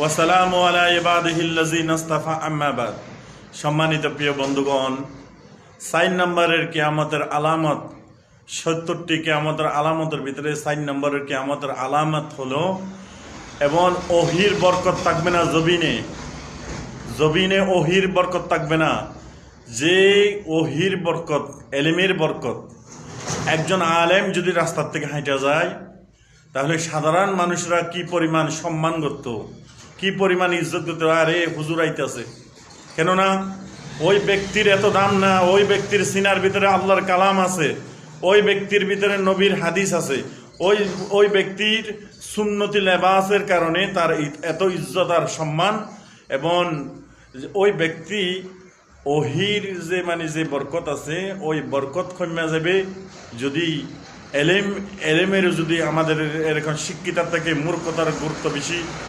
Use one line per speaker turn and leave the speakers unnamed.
ওয়াসালামু আলা ইবাদিহিল্লাযিনা ইসতাফা আম্মা বাদ। সম্মানিত প্রিয় বন্ধুগণ, 4 নম্বরের কিয়ামতের আলামত, 70টি কিয়ামতের আলামতের ভিতরে 4 নম্বরের কিয়ামতের আলামত হলো এবং ওহির বরকত থাকবে না জবিনে ওহির বরকত থাকবে না। যে ওহির বরকত, এলেমের বরকত, একজন আলেম যদি রাস্তার থেকে হাঁটা যায় তাহলে সাধারণ মানুষরা কি পরিমাণ সম্মান করত, কি পরিমাণ ইজ্জত করত, আরে হুজুর আইতেছে। কেননা ওই ব্যক্তির এত দাম না, ওই ব্যক্তির সিনার ভিতরে আল্লাহর কালাম আছে, ওই ব্যক্তির ভিতরে নবীর হাদিস আছে, ওই ব্যক্তির সুন্নতি লেবাসের কারণে তার এত ইজ্জত আর সম্মান। এবং ওই ব্যক্তি ওহির যে বরকত আছে, ওই বরকত কমে যাবে যদি এলেমের যদি আমাদের এরকম শিক্ষিতার থেকে মূর্খতার গুরুত্ব বেশি।